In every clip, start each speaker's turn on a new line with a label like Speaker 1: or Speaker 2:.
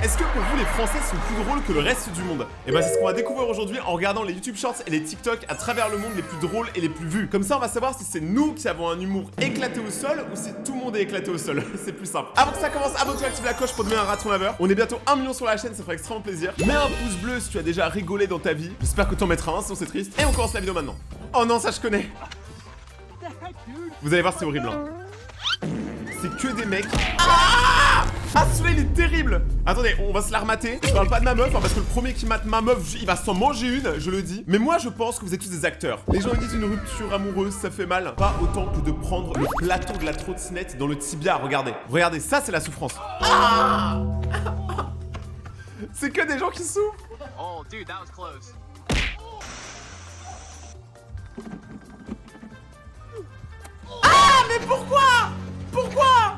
Speaker 1: Est-ce que pour vous les Français sont plus drôles que le reste du monde? Et bah c'est ce qu'on va découvrir aujourd'hui en regardant les YouTube Shorts et les TikTok à travers le monde les plus drôles et les plus vus. Comme ça on va savoir si c'est nous qui avons un humour éclaté au sol ou si tout le monde est éclaté au sol. C'est plus simple. Avant que ça commence, abonne-toi, active la cloche pour devenir un raton laveur. On est bientôt 1 million sur la chaîne, ça ferait extrêmement plaisir. Mets un pouce bleu si tu as déjà rigolé dans ta vie. J'espère que t'en mettras un, sinon c'est triste. Et on commence la vidéo maintenant. Oh non, ça je connais. Vous allez voir, c'est horrible hein. C'est que des mecs. Ah, celui-là il est terrible. Attendez, on va se la remater. Je parle pas de ma meuf, hein, parce que le premier qui mate ma meuf, il va s'en manger une, je le dis. Mais moi je pense que vous êtes tous des acteurs. Les gens ils disent une rupture amoureuse, ça fait mal. Pas autant que de prendre le plateau de la trottinette dans le tibia, regardez. Regardez, ça c'est la souffrance. Ah c'est que des gens qui souffrent.
Speaker 2: Oh dude, that was close.
Speaker 1: Ah mais pourquoi? Pourquoi?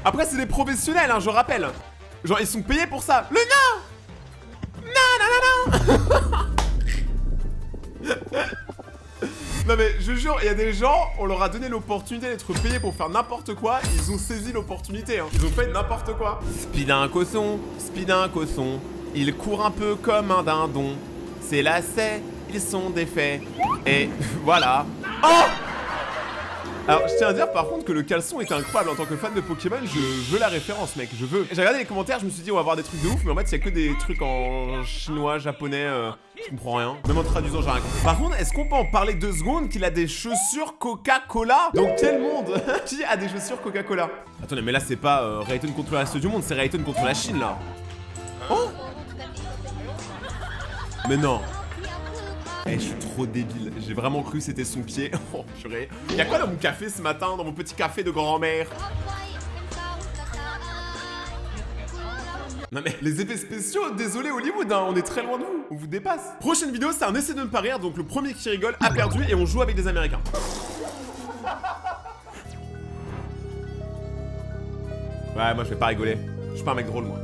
Speaker 1: Après c'est des professionnels hein, je rappelle. Genre ils sont payés pour ça. Le nain. Non non non non. Non mais je jure, il y a des gens, on leur a donné l'opportunité d'être payés pour faire n'importe quoi, ils ont saisi l'opportunité hein. Ils ont fait n'importe quoi. Speed un cosson, il court un peu comme un dindon. C'est lacets, ils sont défaits. Et voilà. Oh! Alors, je tiens à dire par contre que le caleçon est incroyable. En tant que fan de Pokémon, je veux la référence, mec, je veux. J'ai regardé les commentaires, je me suis dit, on va avoir des trucs de ouf, mais en fait, il y a que des trucs en chinois, japonais, je comprends rien. Même en traduisant, j'ai rien compris. Par contre, est-ce qu'on peut en parler 2 secondes qu'il a des chaussures Coca-Cola? Dans quel monde? Qui a des chaussures Coca-Cola? Attendez, mais là, c'est pas Rayton contre le reste du monde, c'est Rayton contre la Chine, là. Oh! Mais non. Eh, je suis trop débile, j'ai vraiment cru que c'était son pied. Oh purée. Y'a quoi dans mon café ce matin, dans mon petit café de grand-mère? Non mais les effets spéciaux, désolé Hollywood, hein, on est très loin de vous, on vous dépasse. Prochaine vidéo, c'est un essai de ne pas rire, donc le premier qui rigole a perdu et on joue avec des Américains. Ouais, moi je vais pas rigoler, je suis pas un mec drôle moi.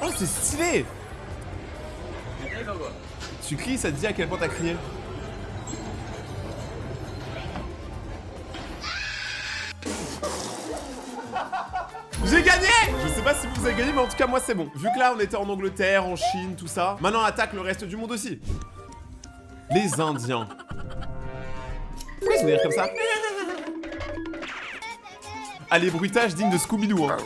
Speaker 1: Oh, c'est stylé! Tu cries, ça te dit à quel point t'as crié. J'ai gagné! Je sais pas si vous avez gagné, mais en tout cas, moi, c'est bon. Vu que là, on était en Angleterre, en Chine, tout ça. Maintenant, on attaque le reste du monde aussi. Les Indiens. Pourquoi ils ont des rires comme ça? Ah, les bruitages dignes de Scooby-Doo, hein.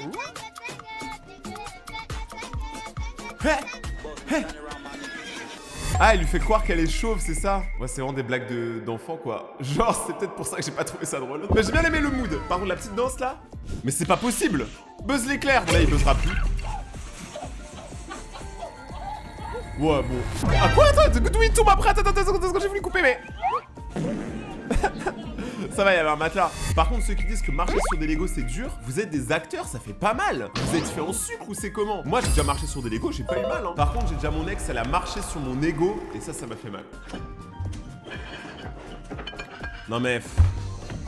Speaker 1: Ah, il lui fait croire qu'elle est chauve, c'est ça? Ouais, c'est vraiment des blagues d'enfants, quoi. Genre, c'est peut-être pour ça que j'ai pas trouvé ça drôle. Mais j'ai bien aimé le mood. Par contre, la petite danse, là. Mais c'est pas possible. Buzz l'éclair. Là, il buzzera plus. Ouais, bon. Ah, quoi? Attends, d'où il tombe après? Attends, j'ai voulu couper, mais... Ça va, il y avait un matelas. Par contre, ceux qui disent que marcher sur des Legos c'est dur, vous êtes des acteurs, ça fait pas mal. Vous êtes fait en sucre ou c'est comment? Moi, j'ai déjà marché sur des Legos, j'ai pas eu mal. Hein. Par contre, j'ai déjà mon ex, elle a marché sur mon ego et ça m'a fait mal. Non mais...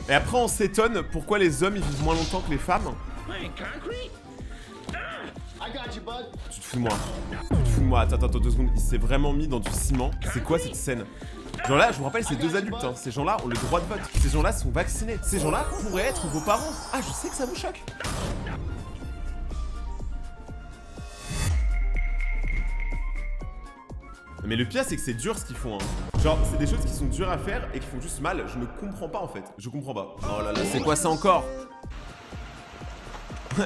Speaker 1: Et après, on s'étonne pourquoi les hommes ils vivent moins longtemps que les femmes. Tu te fous de moi. Tu te fous de moi. Attends, 2 secondes. Il s'est vraiment mis dans du ciment. C'est quoi cette scène? Genre là, je vous rappelle, c'est 2 adultes, hein. Ces gens-là ont le droit de vote. Ces gens-là sont vaccinés. Ces gens-là pourraient être vos parents. Ah, je sais que ça vous choque. Mais le pire, c'est que c'est dur ce qu'ils font, hein. Genre, c'est des choses qui sont dures à faire et qui font juste mal. Je ne comprends pas, en fait. Je comprends pas. Oh là là, c'est quoi ça encore?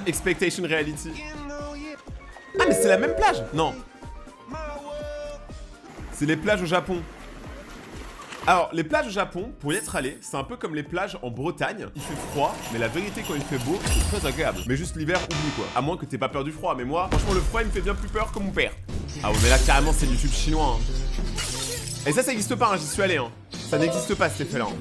Speaker 1: Expectation reality. Ah, mais c'est la même plage? Non. C'est les plages au Japon. Alors, les plages au Japon, pour y être allé, c'est un peu comme les plages en Bretagne. Il fait froid, mais la vérité, quand il fait beau, c'est très agréable. Mais juste l'hiver, oublie quoi. À moins que t'aies pas peur du froid. Mais moi, franchement, le froid, il me fait bien plus peur que mon père. Ah ouais, mais là, carrément, c'est YouTube chinois. Hein. Et ça n'existe pas, hein, j'y suis allé. Hein. Ça n'existe pas, cet effet-là. Hein.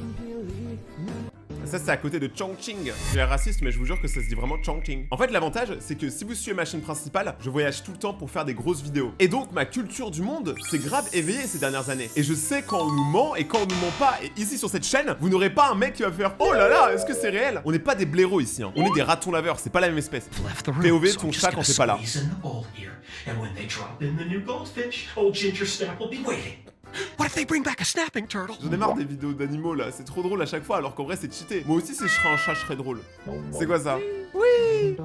Speaker 1: Ça, c'est à côté de Chongqing. J'ai l'air raciste, mais je vous jure que ça se dit vraiment Chongqing. En fait, l'avantage, c'est que si vous suivez ma chaîne principale, je voyage tout le temps pour faire des grosses vidéos. Et donc, ma culture du monde s'est grave éveillée ces dernières années. Et je sais quand on nous ment et quand on nous ment pas. Et ici, sur cette chaîne, vous n'aurez pas un mec qui va faire « Oh là là, est-ce que c'est réel ?» On n'est pas des blaireaux ici, hein. On est des ratons laveurs, c'est pas la même espèce. POV, ton chat quand t'es pas là.
Speaker 3: What if they bring back a snapping turtle?
Speaker 1: J'en ai marre des vidéos d'animaux là, c'est trop drôle à chaque fois alors qu'en vrai c'est cheaté. Moi aussi si je serais un chat je serais drôle. C'est quoi ça? Oui.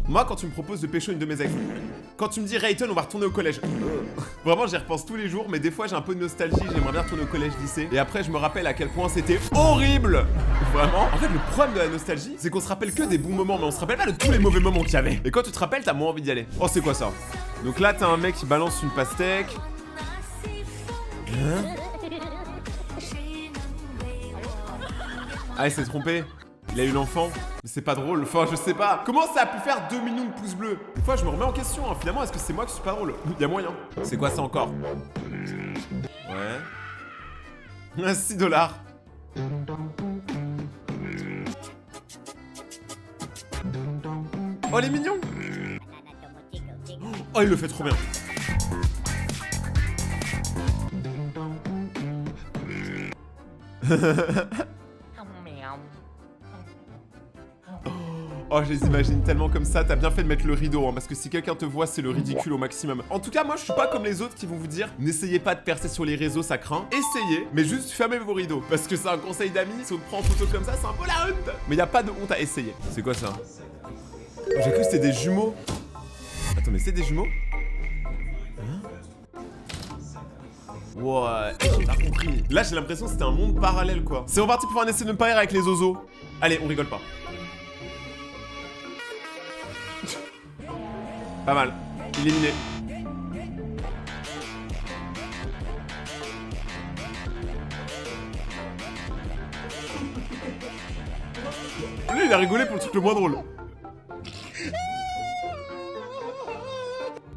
Speaker 1: Moi quand tu me proposes de pécho une de mes ex, quand tu me dis Rayton on va retourner au collège, vraiment j'y repense tous les jours mais des fois j'ai un peu de nostalgie, j'aimerais bien retourner au collège lycée et après je me rappelle à quel point c'était horrible. Vraiment. En fait le problème de la nostalgie c'est qu'on se rappelle que des bons moments mais on se rappelle pas de tous les mauvais moments qu'il y avait. Et quand tu te rappelles t'as moins envie d'y aller. Oh c'est quoi ça? Donc là t'as un mec qui balance une pastèque. Hein? Ah il s'est trompé. Il a eu l'enfant, mais c'est pas drôle, enfin je sais pas. Comment ça a pu faire 2 millions de pouces bleus? Des fois je me remets en question, hein. Finalement est-ce que c'est moi qui suis pas drôle? Y'a moyen. C'est quoi ça encore? Ouais. 6 $. Oh les mignons. Oh il le fait trop bien. Oh, je les imagine tellement comme ça, t'as bien fait de mettre le rideau, hein, parce que si quelqu'un te voit, c'est le ridicule au maximum. En tout cas, moi, je suis pas comme les autres qui vont vous dire, n'essayez pas de percer sur les réseaux, ça craint. Essayez, mais juste fermez vos rideaux. Parce que c'est un conseil d'amis, si on te prend en photo comme ça, c'est un peu la honte. Mais y a pas de honte à essayer. C'est quoi ça? Oh, j'ai cru que c'était des jumeaux. Attends, mais c'est des jumeaux? Hein? Ouais, j'ai pas compris. Là, j'ai l'impression que c'était un monde parallèle, quoi. C'est reparti pour un essai de ne pas rire avec les oiseaux. Allez, on rigole pas. Pas mal. Éliminé. Lui, il a rigolé pour le truc le moins drôle.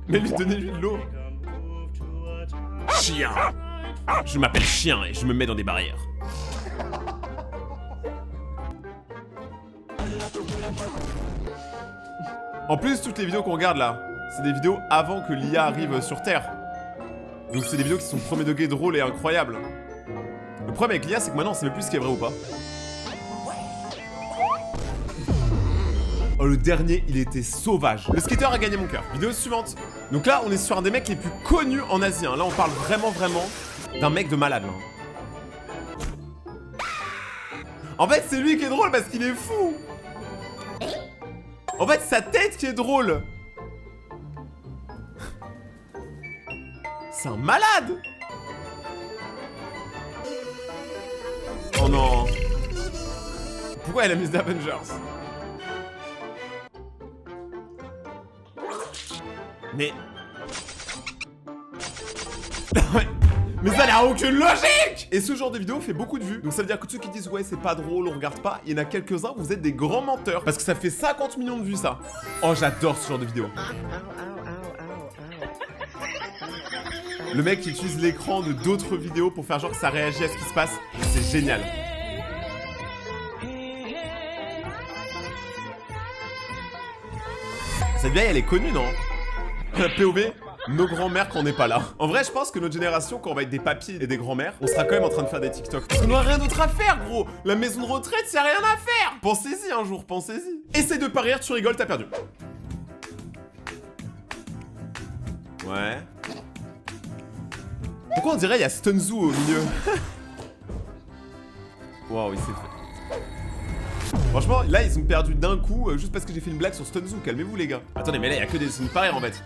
Speaker 1: Mais lui, donnez-lui de l'eau. Chien. Je m'appelle Chien et je me mets dans des barrières. En plus, toutes les vidéos qu'on regarde là, c'est des vidéos avant que l'IA arrive sur Terre. Donc c'est des vidéos qui sont premier degré drôles et incroyables. Le problème avec l'IA, c'est que maintenant on sait même plus ce qui est vrai ou pas. Oh, le dernier, il était sauvage. Le skater a gagné mon cœur. Vidéo suivante. Donc là, on est sur un des mecs les plus connus en Asie. Hein. Là, on parle vraiment d'un mec de malade. Hein. En fait, c'est lui qui est drôle parce qu'il est fou. En fait, sa tête qui est drôle. C'est un malade. Oh non. Pourquoi elle a mis d'Avengers? Mais... Mais ça n'a aucune logique! Et ce genre de vidéo fait beaucoup de vues. Donc ça veut dire que ceux qui disent ouais c'est pas drôle, on regarde pas, il y en a quelques-uns, vous êtes des grands menteurs. Parce que ça fait 50 millions de vues ça. Oh j'adore ce genre de vidéo. Le mec qui utilise l'écran de d'autres vidéos pour faire genre que ça réagit à ce qui se passe. C'est génial. Cette vieille elle est connue non? POV, nos grands-mères quand on n'est pas là. En vrai, je pense que notre génération, quand on va être des papis et des grands-mères, on sera quand même en train de faire des TikTok. Parce qu'on n'aura rien d'autre à faire, gros. La maison de retraite, y'a rien à faire. Pensez-y un jour, pensez-y. Essaye de pas rire, tu rigoles, t'as perdu. Ouais. Pourquoi on dirait il y a Stunzu au milieu? Waouh, il s'est fait. Franchement, là, ils ont perdu d'un coup juste parce que j'ai fait une blague sur Stunzu. Calmez-vous, les gars. Attendez, mais là, il y a que des signes pareils en fait.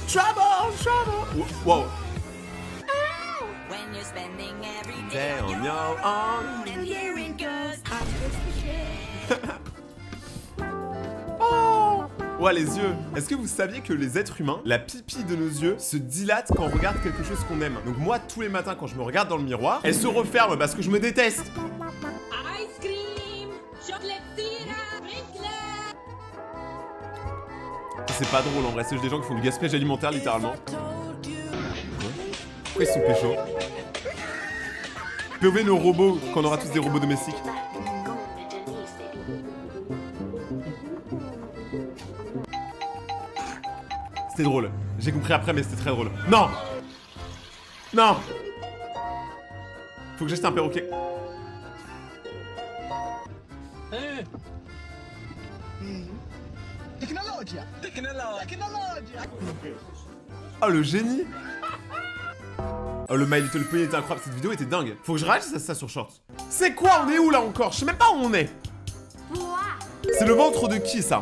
Speaker 1: Trouble, trouble. Wow. Day on your own. Oh. Ouais, les yeux. Est-ce que vous saviez que les êtres humains, la pipi de nos yeux se dilate quand on regarde quelque chose qu'on aime? Donc moi, tous les matins, quand je me regarde dans le miroir, elle se referme parce que je me déteste.
Speaker 4: Ice cream, chocolate syrup,
Speaker 1: C'est pas drôle en vrai, c'est juste des gens qui font du gaspillage alimentaire littéralement. Pourquoi ils sont pécho? POV nos robots, quand on aura tous des robots domestiques. C'était drôle. J'ai compris après mais c'était très drôle. Non! Non! Faut que j'achète un perroquet. Oh le génie. Oh le My Little Pony était incroyable, cette vidéo était dingue. Faut que je réagisse à ça sur Shorts. C'est quoi? On est où là encore? Je sais même pas où on est. C'est le ventre de qui ça?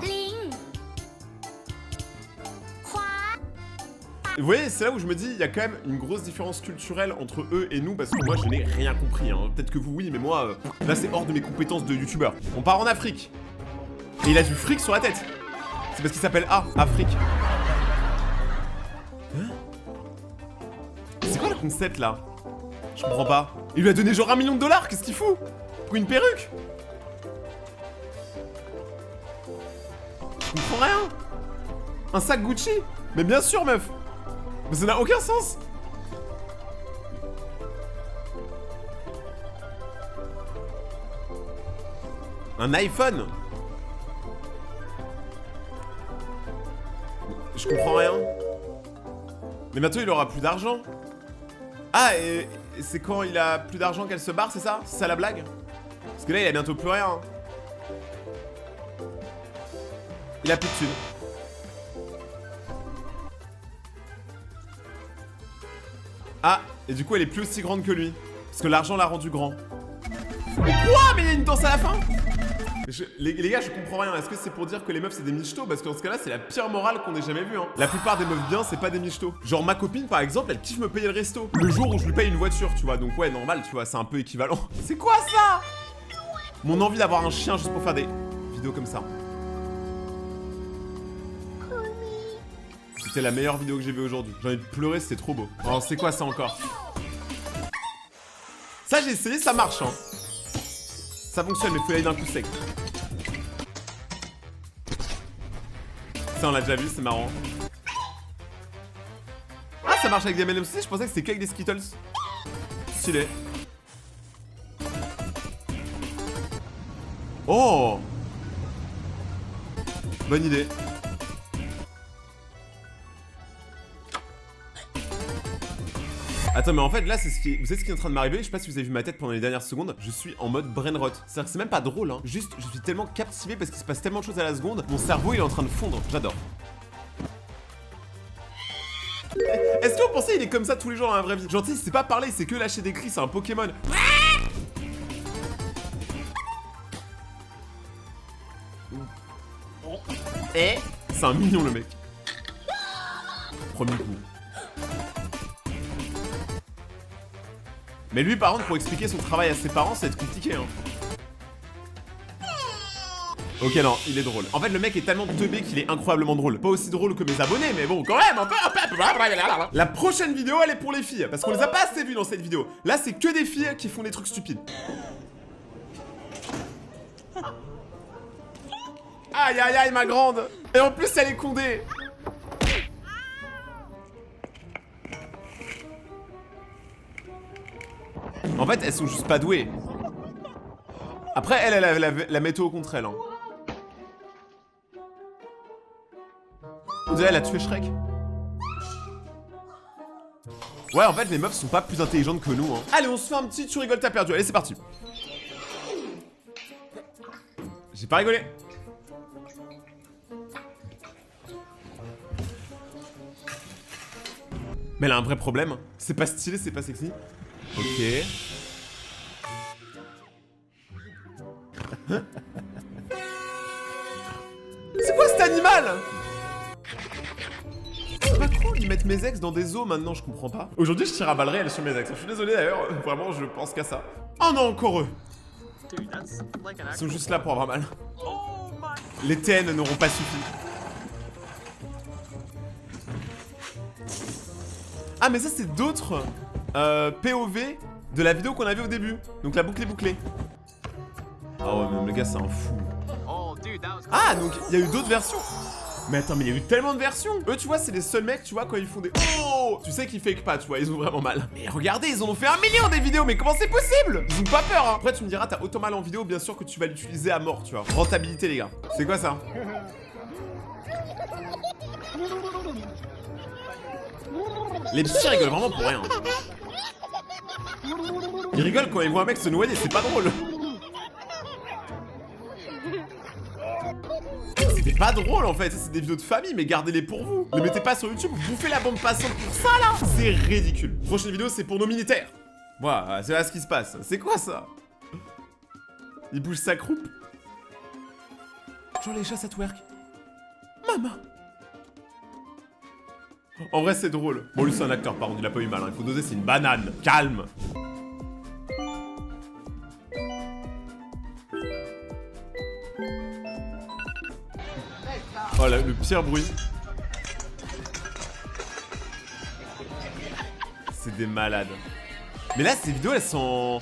Speaker 1: Vous voyez, c'est là où je me dis, il y a quand même une grosse différence culturelle entre eux et nous, parce que moi je n'ai rien compris, hein. Peut-être que vous oui, mais moi, là c'est hors de mes compétences de youtubeur. On part en Afrique. Et il a du fric sur la tête. C'est parce qu'il s'appelle Afrique. Hein? C'est quoi le concept là? Je comprends pas. Il lui a donné genre $1 million, qu'est-ce qu'il fout? Pour une perruque? Je comprends rien. Un sac Gucci? Mais bien sûr meuf. Mais ça n'a aucun sens. Un iPhone? Je comprends rien. Mais bientôt il aura plus d'argent. Ah, et c'est quand il a plus d'argent qu'elle se barre, c'est ça? C'est ça la blague? Parce que là il a bientôt plus rien. Il a plus de thunes. Ah, et du coup elle est plus aussi grande que lui. Parce que l'argent l'a rendu grand. Mais quoi? Mais il y a une danse à la fin? Les gars, je comprends rien. Est-ce que c'est pour dire que les meufs c'est des michtos? Parce que dans ce cas-là, c'est la pire morale qu'on ait jamais vue, hein. La plupart des meufs bien, c'est pas des michtos. Genre ma copine par exemple, elle kiffe me payer le resto le jour où je lui paye une voiture, tu vois. Donc ouais, normal, tu vois, c'est un peu équivalent. C'est quoi ça? Mon envie d'avoir un chien juste pour faire des vidéos comme ça. C'était la meilleure vidéo que j'ai vue aujourd'hui. J'ai envie de pleurer, c'était trop beau. Alors c'est quoi ça encore? Ça j'ai essayé, ça marche, hein. Ça fonctionne, mais faut y aller d'un coup sec. Ça on l'a déjà vu, c'est marrant. Ah, ça marche avec des M&M's aussi, je pensais que c'était qu'avec des Skittles. Stylé. Oh! Bonne idée. Attends, mais en fait là c'est ce qui... Vous savez ce qui est en train de m'arriver? Je sais pas si vous avez vu ma tête pendant les dernières secondes. Je suis en mode brain rot. C'est-à-dire que c'est même pas drôle, hein. Juste je suis tellement captivé parce qu'il se passe tellement de choses à la seconde. Mon cerveau il est en train de fondre. J'adore. Est-ce que vous pensez qu'il est comme ça tous les jours dans la vraie vie? Genre tu sais, c'est pas parler, c'est que lâcher des cris, c'est un Pokémon. Et c'est un mignon le mec. Premier coup. Mais lui par contre pour expliquer son travail à ses parents ça va être compliqué hein. Ok non, il est drôle. En fait le mec est tellement teubé qu'il est incroyablement drôle. Pas aussi drôle que mes abonnés mais bon quand même un peu. La prochaine vidéo elle est pour les filles. Parce qu'on les a pas assez vues dans cette vidéo. Là c'est que des filles qui font des trucs stupides. Aïe aïe aïe ma grande. Et en plus elle est condée. En fait, elles sont juste pas douées. Après, elle a la météo contre elle. Hein. On dirait elle a tué Shrek. Ouais, en fait, les meufs sont pas plus intelligentes que nous. Hein. Allez, on se fait un petit tu rigoles, t'as perdu. Allez, c'est parti. J'ai pas rigolé. Mais elle a un vrai problème. C'est pas stylé, c'est pas sexy. Ok. C'est quoi cet animal? C'est pas cool, ils mettent mes ex dans des eaux maintenant, je comprends pas. Aujourd'hui, je tire à balles réelles sur mes ex. Je suis désolé d'ailleurs, vraiment, je pense qu'à ça. Oh non, encore eux. Ils sont juste là pour avoir mal. Les TN n'auront pas suffi. Ah, mais ça, c'est d'autres POV de la vidéo qu'on a vu au début. Donc la boucle est bouclée. Ah ouais, même le gars, c'est un fou. Ah, donc il y a eu d'autres versions. Mais attends, mais il y a eu tellement de versions. Eux, tu vois, c'est les seuls mecs, tu vois, quand ils font des... Oh, tu sais qu'ils fake pas, tu vois, ils ont vraiment mal. Mais regardez, ils en ont fait 1 million des vidéos, mais comment c'est possible? Ils ont pas peur, hein. Après, tu me diras, t'as autant mal en vidéo, bien sûr que tu vas l'utiliser à mort, tu vois. Rentabilité, les gars. C'est quoi ça? Les petits rigolent vraiment pour rien. Ils rigolent quand ils voient un mec se noyer, c'est pas drôle. C'est des c'est pas drôle en fait, ça c'est des vidéos de famille, mais gardez-les pour vous. Ne les mettez pas sur YouTube, vous bouffez la bande passante pour ça là. C'est ridicule. Prochaine vidéo, c'est pour nos militaires. Voilà, c'est là ce qui se passe. C'est quoi ça? Il bouge sa croupe. Genre les chats ça twerk. Maman. En vrai c'est drôle. Bon lui c'est un acteur par contre, il a pas eu mal, hein. Il faut doser, c'est une banane. Calme. Oh là, le pire bruit. C'est des malades. Mais là ces vidéos elles sont...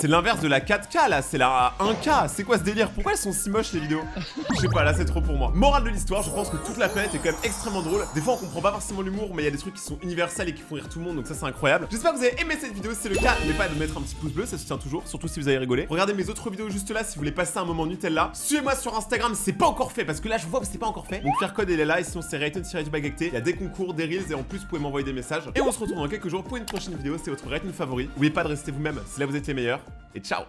Speaker 1: C'est l'inverse de la 4K là, c'est la 1K. C'est quoi ce délire? Pourquoi elles sont si moches les vidéos? Je sais pas, là c'est trop pour moi. Morale de l'histoire, je pense que toute la planète est quand même extrêmement drôle. Des fois on comprend pas forcément l'humour, mais il y a des trucs qui sont universels et qui font rire tout le monde, donc ça c'est incroyable. J'espère que vous avez aimé cette vidéo, si c'est le cas, n'oubliez pas de mettre un petit pouce bleu, ça se tient toujours, surtout si vous avez rigolé. Regardez mes autres vidéos juste là si vous voulez passer un moment Nutella. Suivez-moi sur Instagram si c'est pas encore fait, parce que là je vois que c'est pas encore fait. Donc faire code il est là, et sinon c'est Rayton-Bagacté. Il y a des concours, des reels, et en plus vous pouvez m'envoyer des messages. Et on se retrouve dans quelques jours pour une prochaine vidéo, c'est votre Rayton favori. N'oubliez pas de rester vous-même, c'est là vous êtes les meilleurs, et ciao.